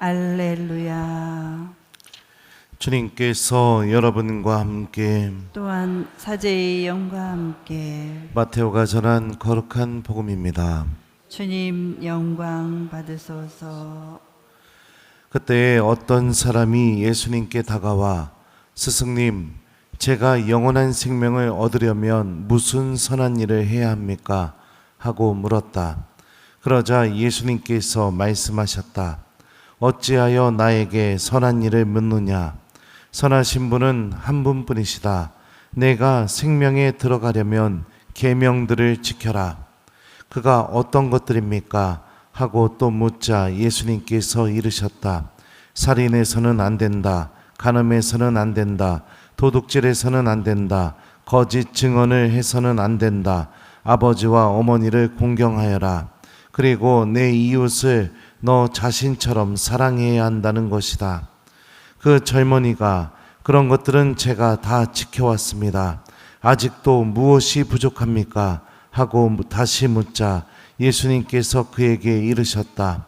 알렐루야. 주님께서 여러분과 함께 또한 사제의 영과 함께 마테오가 전한 거룩한 복음입니다. 주님 영광 받으소서. 그때 어떤 사람이 예수님께 다가와 스승님, 제가 영원한 생명을 얻으려면 무슨 선한 일을 해야 합니까? 하고 물었다. 그러자 예수님께서 말씀하셨다. 어찌하여 나에게 선한 일을 묻느냐? 선하신 분은 한 분뿐이시다. 내가 생명에 들어가려면 계명들을 지켜라. 그가 어떤 것들입니까? 하고 또 묻자 예수님께서 이르셨다. 살인해서는 안 된다. 간음해서는 안 된다. 도둑질해서는 안 된다. 거짓 증언을 해서는 안 된다. 아버지와 어머니를 공경하여라. 그리고 내 이웃을 너 자신처럼 사랑해야 한다는 것이다. 그 젊은이가 그런 것들은 제가 다 지켜왔습니다. 아직도 무엇이 부족합니까? 하고 다시 묻자 예수님께서 그에게 이르셨다.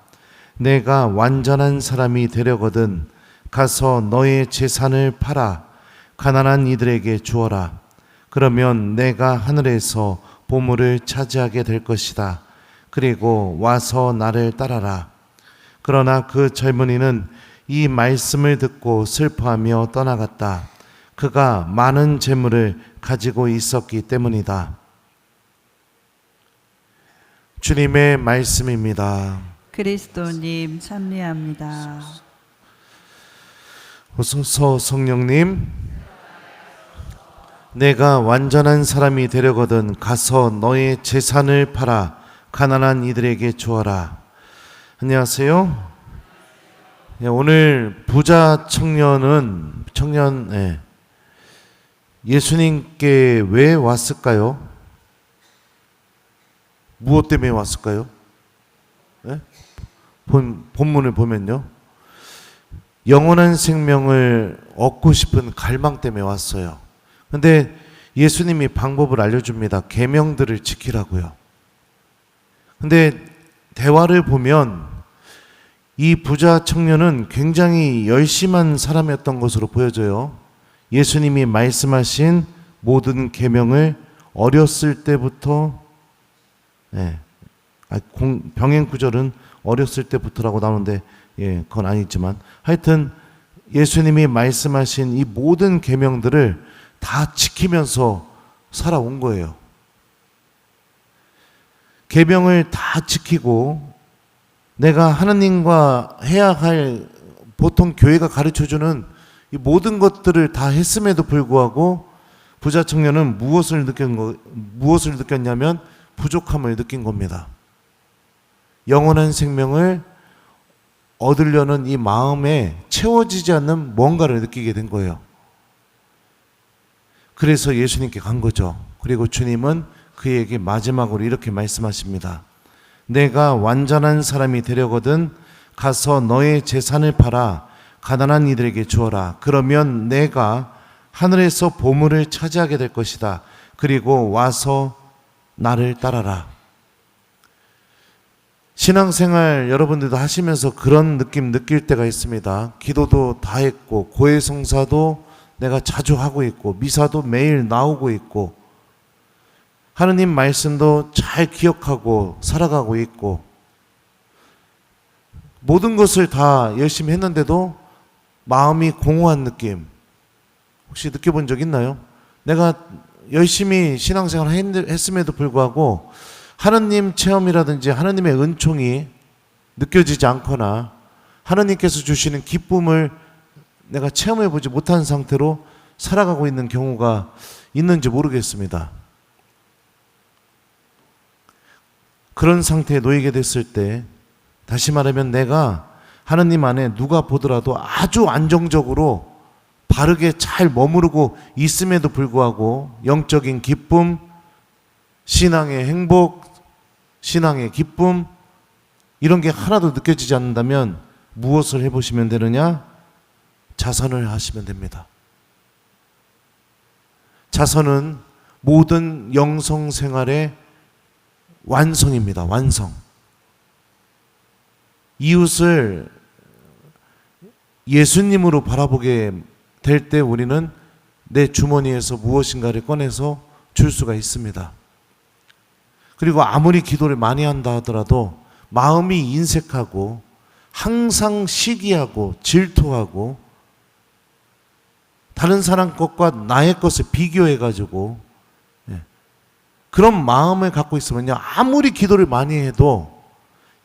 내가 완전한 사람이 되려거든 가서 너의 재산을 팔아 가난한 이들에게 주어라. 그러면 내가 하늘에서 보물을 차지하게 될 것이다. 그리고 와서 나를 따라라. 그러나 그 젊은이는 이 말씀을 듣고 슬퍼하며 떠나갔다. 그가 많은 재물을 가지고 있었기 때문이다. 주님의 말씀입니다. 그리스도님 찬미합니다. 오소서 성령님, 내가 완전한 사람이 되려거든 가서 너의 재산을 팔아 가난한 이들에게 주어라. 안녕하세요. 오늘 부자 청년 예수님께 왜 왔을까요? 무엇 때문에 왔을까요? 본문을 보면요, 영원한 생명을 얻고 싶은 갈망 때문에 왔어요. 근데 예수님이 방법을 알려줍니다. 계명들을 지키라고요. 근데 대화를 보면 이 부자 청년은 굉장히 열심한 사람이었던 것으로 보여져요. 예수님이 말씀하신 모든 계명을 어렸을 때부터, 병행 구절은 어렸을 때부터라고 나오는데 그건 아니지만 하여튼 예수님이 말씀하신 이 모든 계명들을 다 지키면서 살아온 거예요. 계명을 다 지키고 내가 하나님과 해야 할, 보통 교회가 가르쳐주는 이 모든 것들을 다 했음에도 불구하고 부자 청년은 무엇을 느꼈냐면 부족함을 느낀 겁니다. 영원한 생명을 얻으려는 이 마음에 채워지지 않는 뭔가를 느끼게 된 거예요. 그래서 예수님께 간 거죠. 그리고 주님은 그에게 마지막으로 이렇게 말씀하십니다. 내가 완전한 사람이 되려거든 가서 너의 재산을 팔아 가난한 이들에게 주어라. 그러면 내가 하늘에서 보물을 차지하게 될 것이다. 그리고 와서 나를 따라라. 신앙생활 여러분들도 하시면서 그런 느낌 느낄 때가 있습니다. 기도도 다 했고 고해성사도 내가 자주 하고 있고 미사도 매일 나오고 있고 하느님 말씀도 잘 기억하고 살아가고 있고 모든 것을 다 열심히 했는데도 마음이 공허한 느낌 혹시 느껴본 적 있나요? 내가 열심히 신앙생활 했음에도 불구하고 하느님 체험이라든지 하느님의 은총이 느껴지지 않거나 하느님께서 주시는 기쁨을 내가 체험해보지 못한 상태로 살아가고 있는 경우가 있는지 모르겠습니다. 그런 상태에 놓이게 됐을 때 다시 말하면 내가 하느님 안에 누가 보더라도 아주 안정적으로 바르게 잘 머무르고 있음에도 불구하고 영적인 기쁨, 신앙의 행복, 신앙의 기쁨 이런 게 하나도 느껴지지 않는다면 무엇을 해보시면 되느냐? 자선을 하시면 됩니다. 자선은 모든 영성 생활의 완성입니다. 완성. 이웃을 예수님으로 바라보게 될 때 우리는 내 주머니에서 무엇인가를 꺼내서 줄 수가 있습니다. 그리고 아무리 기도를 많이 한다 하더라도 마음이 인색하고 항상 시기하고 질투하고 다른 사람 것과 나의 것을 비교해가지고 그런 마음을 갖고 있으면요, 아무리 기도를 많이 해도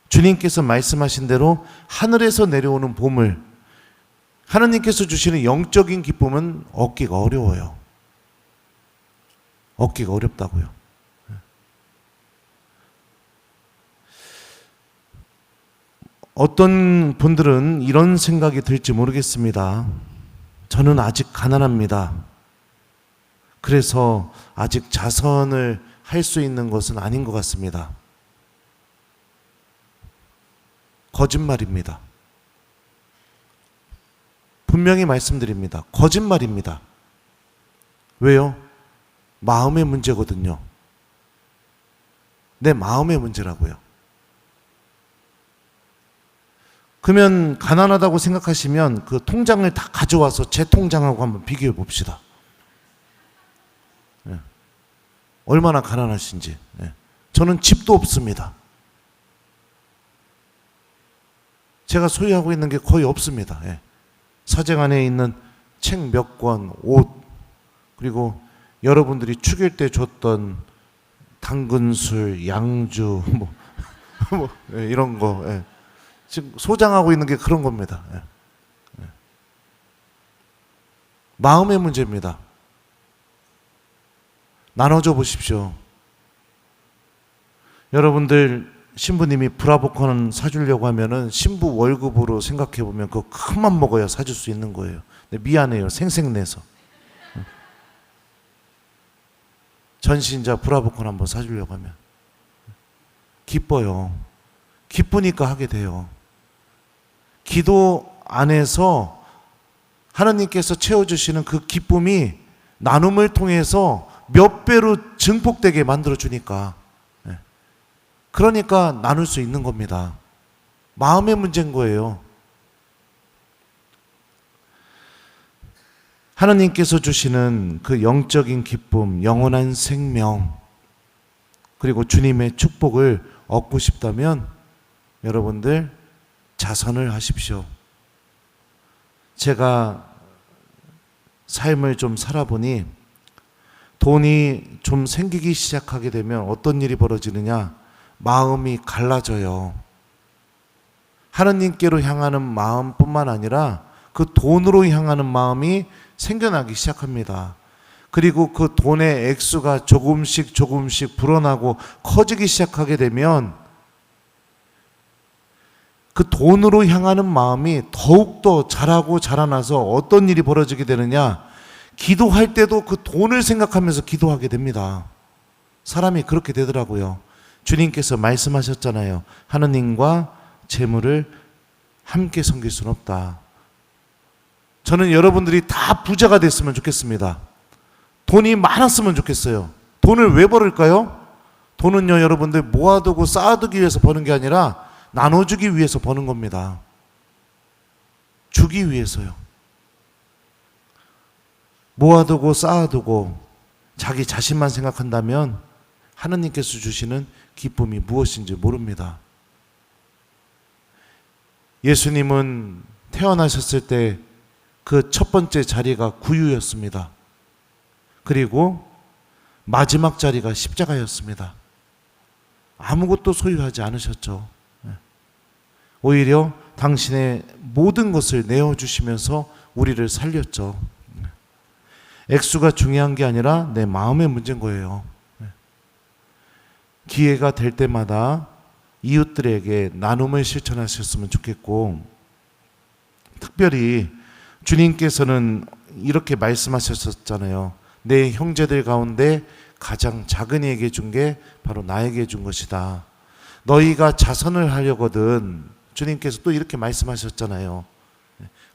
주님께서 말씀하신 대로 하늘에서 내려오는 보물, 하나님께서 주시는 영적인 기쁨은 얻기가 어려워요. 얻기가 어렵다고요. 어떤 분들은 이런 생각이 들지 모르겠습니다. 저는 아직 가난합니다. 그래서 아직 자선을 할 수 있는 것은 아닌 것 같습니다. 거짓말입니다. 분명히 말씀드립니다. 거짓말입니다. 왜요? 마음의 문제거든요. 내 마음의 문제라고요. 그러면 가난하다고 생각하시면 그 통장을 다 가져와서 제 통장하고 한번 비교해 봅시다. 얼마나 가난하신지. 저는 집도 없습니다. 제가 소유하고 있는 게 거의 없습니다. 사정 안에 있는 책 몇 권, 옷, 그리고 여러분들이 축일 때 줬던 당근술, 양주, 이런 거. 지금 소장하고 있는 게 그런 겁니다. 마음의 문제입니다. 나눠줘 보십시오. 여러분들 신부님이 브라보콘 사주려고 하면은 신부 월급으로 생각해 보면 그거 큰맘 먹어야 사줄 수 있는 거예요. 근데 미안해요. 생색내서. 전신자 브라보콘 한번 사주려고 하면 기뻐요. 기쁘니까 하게 돼요. 기도 안에서 하나님께서 채워주시는 그 기쁨이 나눔을 통해서 몇 배로 증폭되게 만들어주니까, 그러니까 나눌 수 있는 겁니다. 마음의 문제인 거예요. 하나님께서 주시는 그 영적인 기쁨, 영원한 생명, 그리고 주님의 축복을 얻고 싶다면 여러분들 자선을 하십시오. 제가 삶을 좀 살아보니 돈이 좀 생기기 시작하게 되면 어떤 일이 벌어지느냐? 마음이 갈라져요. 하나님께로 향하는 마음뿐만 아니라 그 돈으로 향하는 마음이 생겨나기 시작합니다. 그리고 그 돈의 액수가 조금씩 불어나고 커지기 시작하게 되면 그 돈으로 향하는 마음이 더욱더 자라고 자라나서 어떤 일이 벌어지게 되느냐? 기도할 때도 그 돈을 생각하면서 기도하게 됩니다. 사람이 그렇게 되더라고요. 주님께서 말씀하셨잖아요. 하느님과 재물을 함께 섬길 수는 없다. 저는 여러분들이 다 부자가 됐으면 좋겠습니다. 돈이 많았으면 좋겠어요. 돈을 왜 벌을까요? 돈은요, 여러분들 모아두고 쌓아두기 위해서 버는 게 아니라 나눠주기 위해서 버는 겁니다. 주기 위해서요. 모아두고 쌓아두고 자기 자신만 생각한다면 하느님께서 주시는 기쁨이 무엇인지 모릅니다. 예수님은 태어나셨을 때 그 첫 번째 자리가 구유였습니다. 그리고 마지막 자리가 십자가였습니다. 아무것도 소유하지 않으셨죠. 오히려 당신의 모든 것을 내어주시면서 우리를 살렸죠. 액수가 중요한 게 아니라 내 마음의 문제인 거예요. 기회가 될 때마다 이웃들에게 나눔을 실천하셨으면 좋겠고, 특별히 주님께서는 이렇게 말씀하셨잖아요. 내 형제들 가운데 가장 작은 이에게 준 게 바로 나에게 준 것이다. 너희가 자선을 하려거든 주님께서 또 이렇게 말씀하셨잖아요.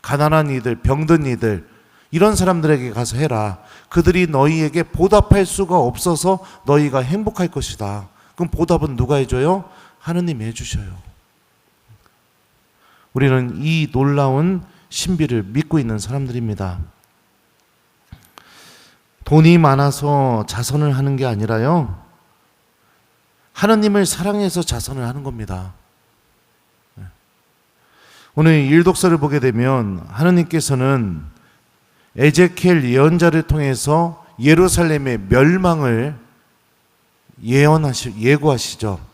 가난한 이들, 병든 이들, 이런 사람들에게 가서 해라. 그들이 너희에게 보답할 수가 없어서 너희가 행복할 것이다. 그럼 보답은 누가 해줘요? 하느님이 해주셔요. 우리는 이 놀라운 신비를 믿고 있는 사람들입니다. 돈이 많아서 자선을 하는 게 아니라요, 하나님을 사랑해서 자선을 하는 겁니다. 오늘 일독서를 보게 되면 하나님께서는 에제키엘 예언자를 통해서 예루살렘의 멸망을 예고하시죠.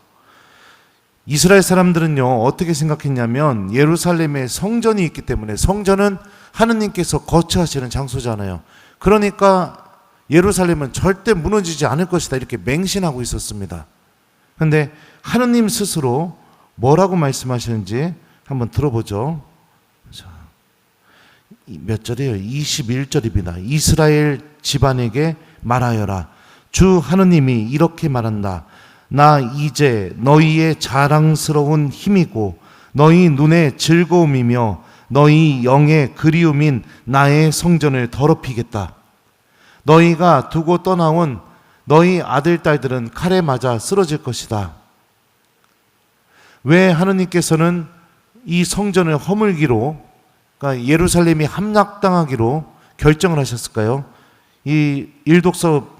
이스라엘 사람들은요, 어떻게 생각했냐면 예루살렘에 성전이 있기 때문에, 성전은 하느님께서 거처하시는 장소잖아요. 그러니까 예루살렘은 절대 무너지지 않을 것이다, 이렇게 맹신하고 있었습니다. 그런데 하느님 스스로 뭐라고 말씀하시는지 한번 들어보죠. 자, 몇 절이에요? 21절입니다. 이스라엘 집안에게 말하여라. 주 하느님이 이렇게 말한다. 나 이제 너희의 자랑스러운 힘이고 너희 눈의 즐거움이며 너희 영의 그리움인 나의 성전을 더럽히겠다. 너희가 두고 떠나온 너희 아들 딸들은 칼에 맞아 쓰러질 것이다. 왜 하느님께서는 이 성전을 허물기로, 그러니까 예루살렘이 함락당하기로 결정을 하셨을까요? 이 일독서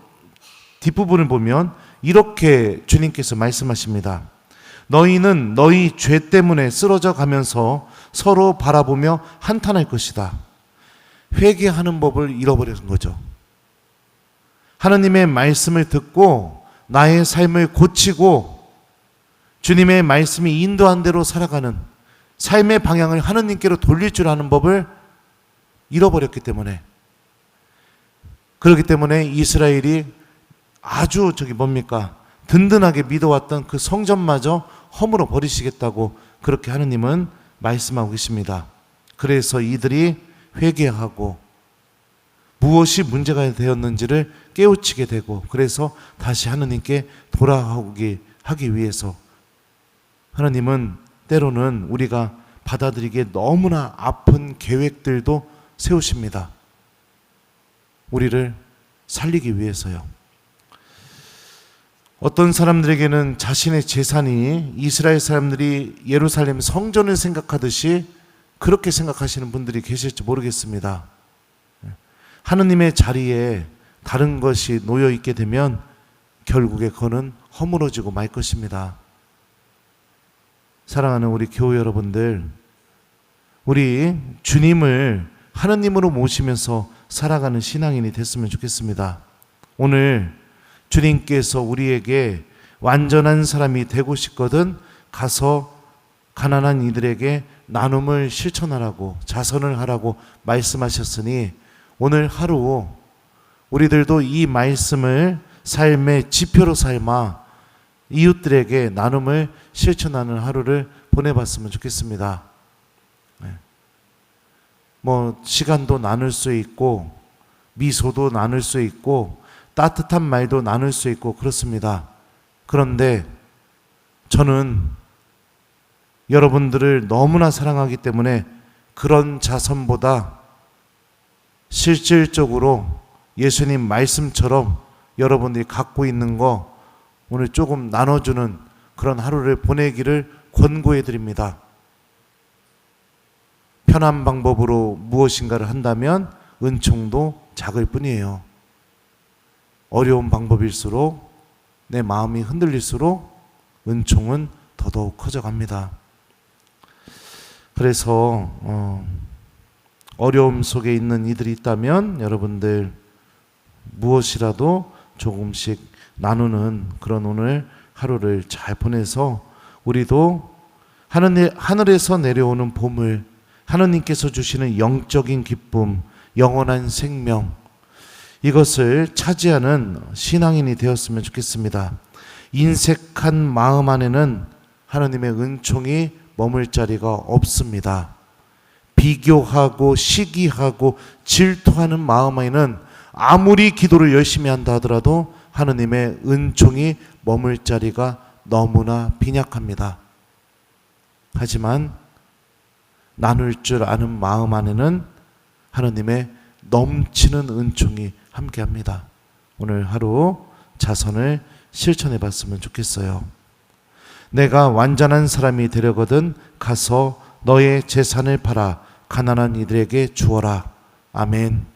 뒷부분을 보면 이렇게 주님께서 말씀하십니다. 너희는 너희 죄 때문에 쓰러져 가면서 서로 바라보며 한탄할 것이다. 회개하는 법을 잃어버린 거죠. 하나님의 말씀을 듣고 나의 삶을 고치고 주님의 말씀이 인도한 대로 살아가는 삶의 방향을 하나님께로 돌릴 줄 아는 법을 잃어버렸기 때문에, 그렇기 때문에 이스라엘이 아주 든든하게 믿어왔던 그 성전마저 허물어 버리시겠다고 그렇게 하느님은 말씀하고 계십니다. 그래서 이들이 회개하고 무엇이 문제가 되었는지를 깨우치게 되고, 그래서 다시 하느님께 돌아오게 하기 위해서 하나님은 때로는 우리가 받아들이기에 너무나 아픈 계획들도 세우십니다. 우리를 살리기 위해서요. 어떤 사람들에게는 자신의 재산이 이스라엘 사람들이 예루살렘 성전을 생각하듯이 그렇게 생각하시는 분들이 계실지 모르겠습니다. 하느님의 자리에 다른 것이 놓여 있게 되면 결국에 그거는 허물어지고 말 것입니다. 사랑하는 우리 교우 여러분들, 우리 주님을 하느님으로 모시면서 살아가는 신앙인이 됐으면 좋겠습니다. 오늘 주님께서 우리에게 완전한 사람이 되고 싶거든 가서 가난한 이들에게 나눔을 실천하라고, 자선을 하라고 말씀하셨으니 오늘 하루 우리들도 이 말씀을 삶의 지표로 삼아 이웃들에게 나눔을 실천하는 하루를 보내봤으면 좋겠습니다. 시간도 나눌 수 있고 미소도 나눌 수 있고 따뜻한 말도 나눌 수 있고 그렇습니다. 그런데 저는 여러분들을 너무나 사랑하기 때문에 그런 자선보다 실질적으로 예수님 말씀처럼 여러분들이 갖고 있는 거 오늘 조금 나눠주는 그런 하루를 보내기를 권고해 드립니다. 편한 방법으로 무엇인가를 한다면 은총도 작을 뿐이에요. 어려운 방법일수록, 내 마음이 흔들릴수록 은총은 더더욱 커져갑니다. 그래서 어려움 속에 있는 이들이 있다면 여러분들 무엇이라도 조금씩 나누는 그런 오늘 하루를 잘 보내서 우리도 하늘에서 내려오는 보물, 하느님께서 주시는 영적인 기쁨, 영원한 생명, 이것을 차지하는 신앙인이 되었으면 좋겠습니다. 인색한 마음 안에는 하나님의 은총이 머물 자리가 없습니다. 비교하고 시기하고 질투하는 마음 안에는 아무리 기도를 열심히 한다 하더라도 하느님의 은총이 머물 자리가 너무나 빈약합니다. 하지만 나눌 줄 아는 마음 안에는 하느님의 넘치는 은총이 함께합니다. 오늘 하루 자선을 실천해 봤으면 좋겠어요. 내가 완전한 사람이 되려거든 가서 너의 재산을 팔아 가난한 이들에게 주어라. 아멘.